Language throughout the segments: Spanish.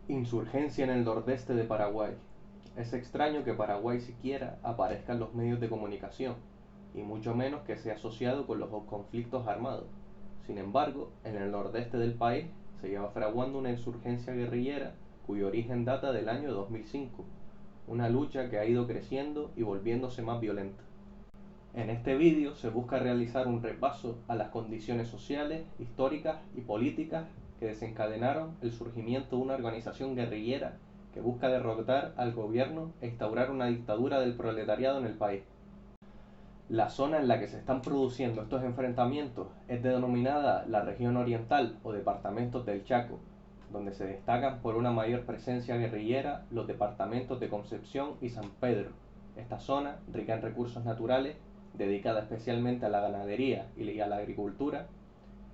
Insurgencia en el nordeste de Paraguay. Es extraño que Paraguay siquiera aparezca en los medios de comunicación, y mucho menos que sea asociado con los conflictos armados. Sin embargo, en el nordeste del país se lleva fraguando una insurgencia guerrillera cuyo origen data del año 2005, una lucha que ha ido creciendo y volviéndose más violenta. En este vídeo se busca realizar un repaso a las condiciones sociales, históricas y políticas que desencadenaron el surgimiento de una organización guerrillera que busca derrotar al gobierno e instaurar una dictadura del proletariado en el país. La zona en la que se están produciendo estos enfrentamientos es denominada la región oriental o departamentos del Chaco, donde se destacan por una mayor presencia guerrillera los departamentos de Concepción y San Pedro. Esta zona, rica en recursos naturales, dedicada especialmente a la ganadería y a la agricultura,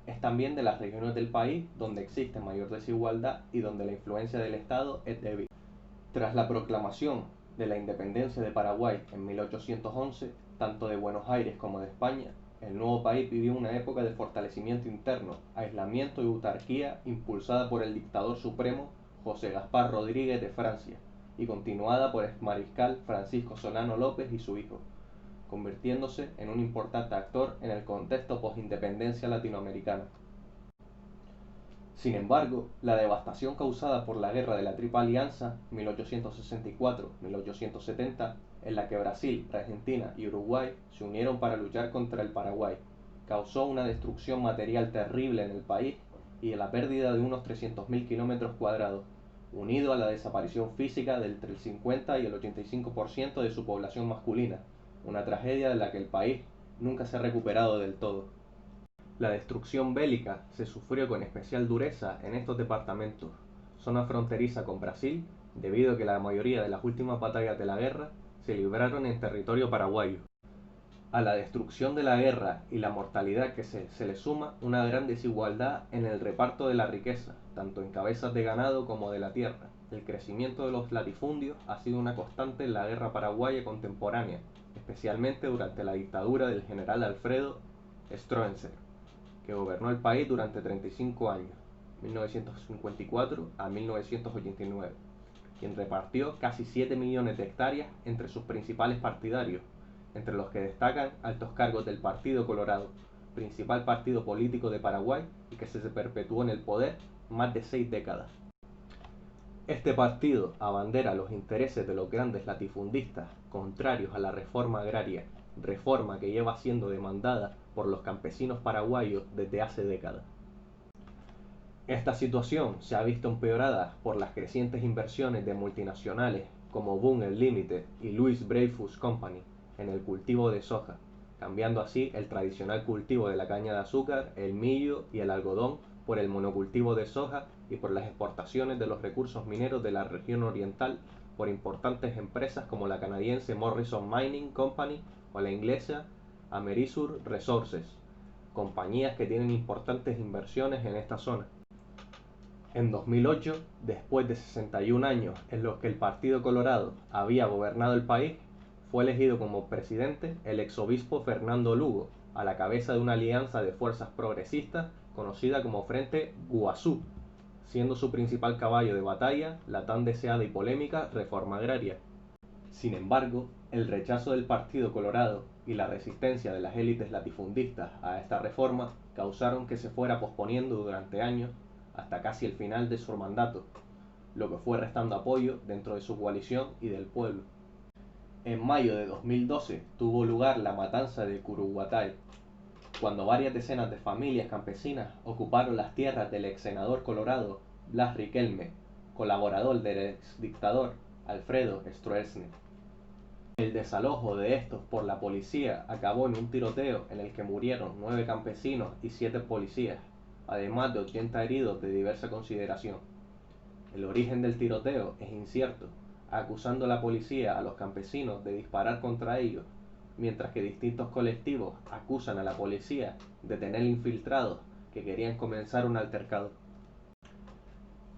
es también de las regiones del país donde existe mayor desigualdad y donde la influencia del Estado es débil. Tras la proclamación de la independencia de Paraguay en 1811, tanto de Buenos Aires como de España, el nuevo país vivió una época de fortalecimiento interno, aislamiento y autarquía impulsada por el dictador supremo José Gaspar Rodríguez de Francia y continuada por el mariscal Francisco Solano López y su hijo, convirtiéndose en un importante actor en el contexto postindependencia latinoamericana. Sin embargo, la devastación causada por la Guerra de la Triple Alianza 1864-1870, en la que Brasil, Argentina y Uruguay se unieron para luchar contra el Paraguay, causó una destrucción material terrible en el país y la pérdida de unos 300.000 kilómetros cuadrados, unido a la desaparición física de entre el 50 y el 85% de su población masculina, una tragedia de la que el país nunca se ha recuperado del todo. La destrucción bélica se sufrió con especial dureza en estos departamentos, zona fronteriza con Brasil, debido a que la mayoría de las últimas batallas de la guerra se libraron en territorio paraguayo. A la destrucción de la guerra y la mortalidad que se le suma una gran desigualdad en el reparto de la riqueza, tanto en cabezas de ganado como de la tierra. El crecimiento de los latifundios ha sido una constante en la guerra paraguaya contemporánea, especialmente durante la dictadura del general Alfredo Stroessner, que gobernó el país durante 35 años, 1954 a 1989, quien repartió casi 7 millones de hectáreas entre sus principales partidarios, entre los que destacan altos cargos del Partido Colorado, principal partido político de Paraguay y que se perpetuó en el poder más de 6 décadas. Este partido abandera los intereses de los grandes latifundistas contrarios a la reforma agraria, reforma que lleva siendo demandada por los campesinos paraguayos desde hace décadas. Esta situación se ha visto empeorada por las crecientes inversiones de multinacionales como Bunge Limited y Louis Dreyfus Company en el cultivo de soja, cambiando así el tradicional cultivo de la caña de azúcar, el millo y el algodón por el monocultivo de soja y por las exportaciones de los recursos mineros de la región oriental por importantes empresas como la canadiense Morrison Mining Company o la inglesa Amerisur Resources, compañías que tienen importantes inversiones en esta zona. En 2008, después de 61 años en los que el Partido Colorado había gobernado el país, fue elegido como presidente el exobispo Fernando Lugo, a la cabeza de una alianza de fuerzas progresistas conocida como Frente Guazú, siendo su principal caballo de batalla la tan deseada y polémica reforma agraria. Sin embargo, el rechazo del Partido Colorado y la resistencia de las élites latifundistas a esta reforma causaron que se fuera posponiendo durante años hasta casi el final de su mandato, lo que fue restando apoyo dentro de su coalición y del pueblo. En mayo de 2012 tuvo lugar la matanza de Curuguatay, cuando varias decenas de familias campesinas ocuparon las tierras del ex senador colorado Blas Riquelme, colaborador del ex dictador Alfredo Stroessner. El desalojo de estos por la policía acabó en un tiroteo en el que murieron 9 campesinos y 7 policías, además de 80 heridos de diversa consideración. El origen del tiroteo es incierto, acusando a la policía a los campesinos de disparar contra ellos, mientras que distintos colectivos acusan a la policía de tener infiltrados que querían comenzar un altercado.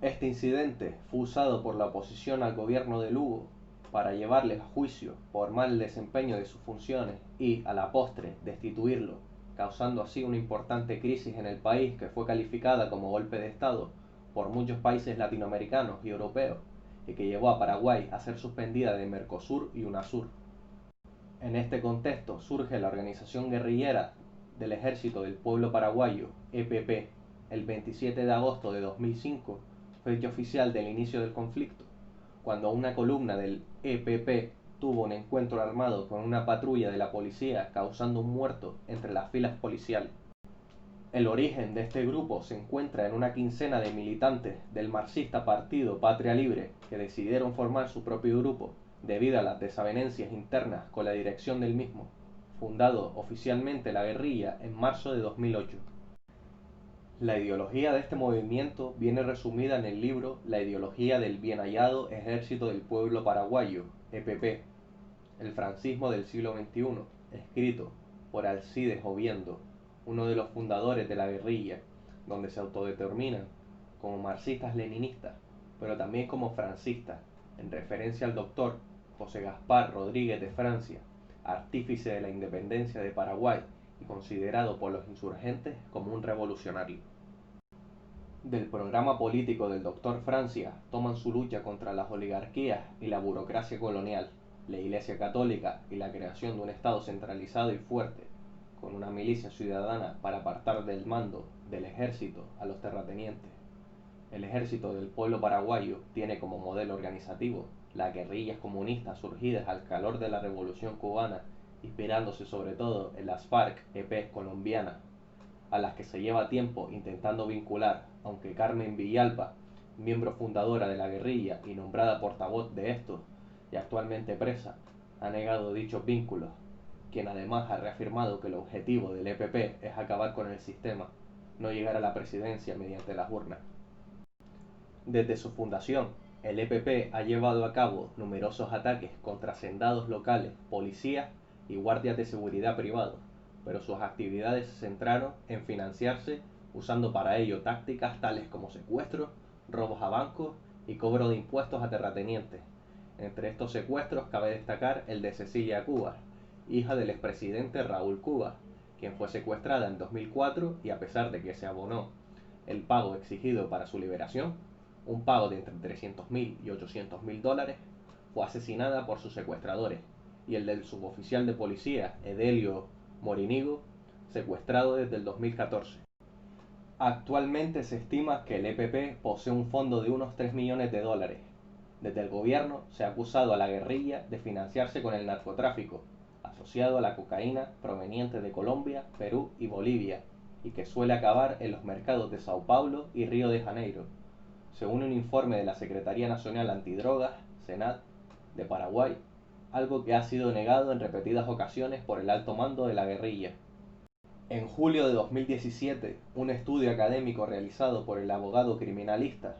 Este incidente fue usado por la oposición al gobierno de Lugo para llevarles a juicio por mal desempeño de sus funciones y, a la postre, destituirlo, causando así una importante crisis en el país que fue calificada como golpe de Estado por muchos países latinoamericanos y europeos y que llevó a Paraguay a ser suspendida de Mercosur y UNASUR. En este contexto surge la organización guerrillera del Ejército del Pueblo Paraguayo, EPP, el 27 de agosto de 2005, fecha oficial del inicio del conflicto, cuando una columna del EPP tuvo un encuentro armado con una patrulla de la policía causando un muerto entre las filas policiales. El origen de este grupo se encuentra en una quincena de militantes del marxista Partido Patria Libre que decidieron formar su propio grupo debido a las desavenencias internas con la dirección del mismo, fundado oficialmente la guerrilla en marzo de 2008. La ideología de este movimiento viene resumida en el libro La ideología del bien hallado Ejército del Pueblo Paraguayo, EPP, el franquismo del siglo XXI, escrito por Alcides Obiendo, uno de los fundadores de la guerrilla, donde se autodeterminan como marxistas-leninistas, pero también como francistas, en referencia al doctor José Gaspar Rodríguez de Francia, artífice de la independencia de Paraguay y considerado por los insurgentes como un revolucionario. Del programa político del doctor Francia toman su lucha contra las oligarquías y la burocracia colonial, la Iglesia Católica y la creación de un Estado centralizado y fuerte, con una milicia ciudadana para apartar del mando del ejército a los terratenientes. El ejército del pueblo paraguayo tiene como modelo organizativo las guerrillas comunistas surgidas al calor de la Revolución Cubana, inspirándose sobre todo en las FARC-EP colombianas, a las que se lleva tiempo intentando vincular, aunque Carmen Villalba, miembro fundadora de la guerrilla y nombrada portavoz de estos, y actualmente presa, ha negado dichos vínculos, quien además ha reafirmado que el objetivo del EPP es acabar con el sistema, no llegar a la presidencia mediante las urnas. Desde su fundación, el EPP ha llevado a cabo numerosos ataques contra hacendados locales, policías y guardias de seguridad privados, pero sus actividades se centraron en financiarse usando para ello tácticas tales como secuestros, robos a bancos y cobro de impuestos a terratenientes. Entre estos secuestros cabe destacar el de Cecilia Cubas, hija del expresidente Raúl Cubas, quien fue secuestrada en 2004 y a pesar de que se abonó el pago exigido para su liberación, un pago de entre $300.000 y $800.000, fue asesinada por sus secuestradores, y el del suboficial de policía Edelio Morinigo, secuestrado desde el 2014. Actualmente se estima que el EPP posee un fondo de unos $3 millones. Desde el gobierno se ha acusado a la guerrilla de financiarse con el narcotráfico, asociado a la cocaína proveniente de Colombia, Perú y Bolivia, y que suele acabar en los mercados de Sao Paulo y Río de Janeiro, según un informe de la Secretaría Nacional Antidrogas, SENAT, de Paraguay, algo que ha sido negado en repetidas ocasiones por el alto mando de la guerrilla. En julio de 2017, un estudio académico realizado por el abogado criminalista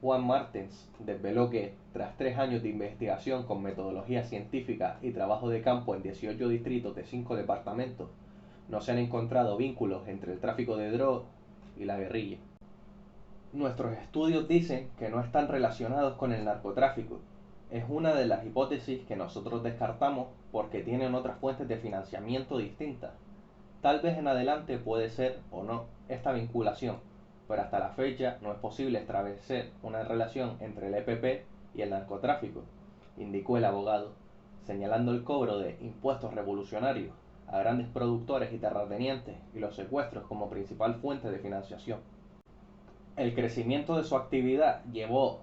Juan Martens desveló que, tras 3 años de investigación con metodología científica y trabajo de campo en 18 distritos de 5 departamentos, no se han encontrado vínculos entre el tráfico de drogas y la guerrilla. Nuestros estudios dicen que no están relacionados con el narcotráfico. Es una de las hipótesis que nosotros descartamos porque tienen otras fuentes de financiamiento distintas. Tal vez en adelante puede ser o no esta vinculación, pero hasta la fecha no es posible establecer una relación entre el EPP y el narcotráfico, indicó el abogado, señalando el cobro de impuestos revolucionarios a grandes productores y terratenientes y los secuestros como principal fuente de financiación. El crecimiento de su actividad llevó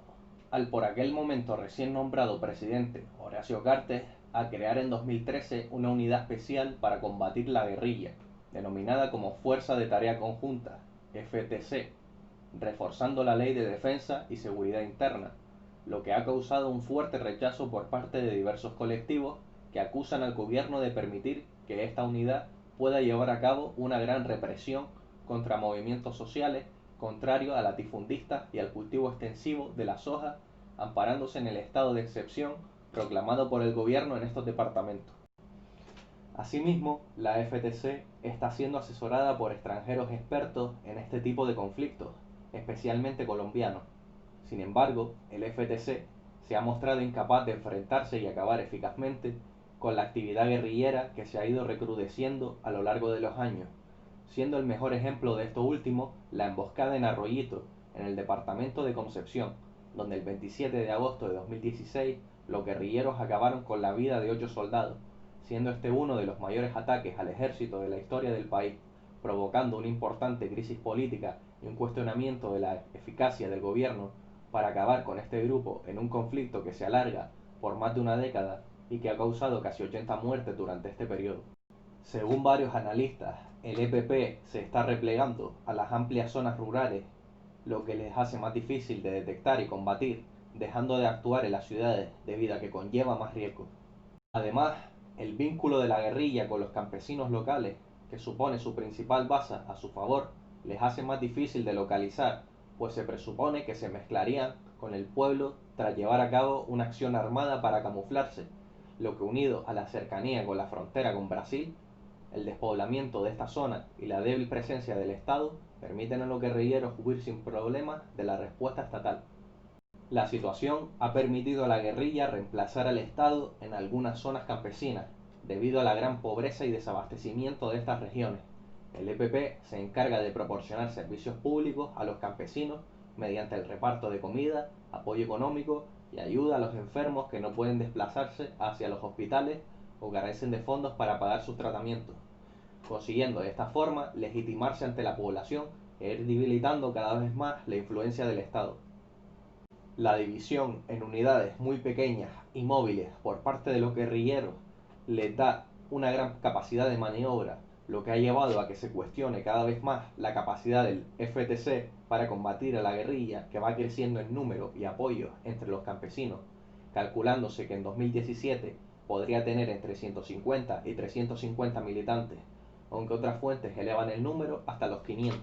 al por aquel momento recién nombrado presidente Horacio Cartes a crear en 2013 una unidad especial para combatir la guerrilla, denominada como Fuerza de Tarea Conjunta, FTC, reforzando la Ley de Defensa y Seguridad Interna, lo que ha causado un fuerte rechazo por parte de diversos colectivos que acusan al gobierno de permitir que esta unidad pueda llevar a cabo una gran represión contra movimientos sociales contrarios a latifundistas y al cultivo extensivo de la soja, amparándose en el estado de excepción proclamado por el gobierno en estos departamentos. Asimismo, la FTC está siendo asesorada por extranjeros expertos en este tipo de conflictos, especialmente colombianos. Sin embargo, el FTC se ha mostrado incapaz de enfrentarse y acabar eficazmente con la actividad guerrillera que se ha ido recrudeciendo a lo largo de los años, siendo el mejor ejemplo de esto último la emboscada en Arroyito, en el departamento de Concepción, donde el 27 de agosto de 2016 los guerrilleros acabaron con la vida de 8 soldados, siendo este uno de los mayores ataques al ejército de la historia del país, provocando una importante crisis política y un cuestionamiento de la eficacia del gobierno para acabar con este grupo en un conflicto que se alarga por más de una década y que ha causado casi 80 muertes durante este periodo. Según varios analistas, el EPP se está replegando a las amplias zonas rurales, lo que les hace más difícil de detectar y combatir, dejando de actuar en las ciudades debido a que conlleva más riesgos. Además, el vínculo de la guerrilla con los campesinos locales, que supone su principal base a su favor, les hace más difícil de localizar, pues se presupone que se mezclarían con el pueblo tras llevar a cabo una acción armada para camuflarse, lo que unido a la cercanía con la frontera con Brasil, el despoblamiento de esta zona y la débil presencia del Estado permiten a los guerrilleros huir sin problemas de la respuesta estatal. La situación ha permitido a la guerrilla reemplazar al Estado en algunas zonas campesinas, debido a la gran pobreza y desabastecimiento de estas regiones. El EPP se encarga de proporcionar servicios públicos a los campesinos mediante el reparto de comida, apoyo económico y ayuda a los enfermos que no pueden desplazarse hacia los hospitales o carecen de fondos para pagar sus tratamientos, consiguiendo de esta forma legitimarse ante la población e ir debilitando cada vez más la influencia del Estado. La división en unidades muy pequeñas y móviles por parte de los guerrilleros les da una gran capacidad de maniobra, lo que ha llevado a que se cuestione cada vez más la capacidad del FTC para combatir a la guerrilla, que va creciendo en número y apoyo entre los campesinos, calculándose que en 2017 podría tener entre 150 y 350 militantes, aunque otras fuentes elevan el número hasta los 500.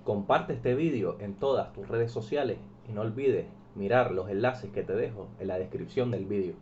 Comparte este vídeo en todas tus redes sociales y no olvides mirar los enlaces que te dejo en la descripción del vídeo.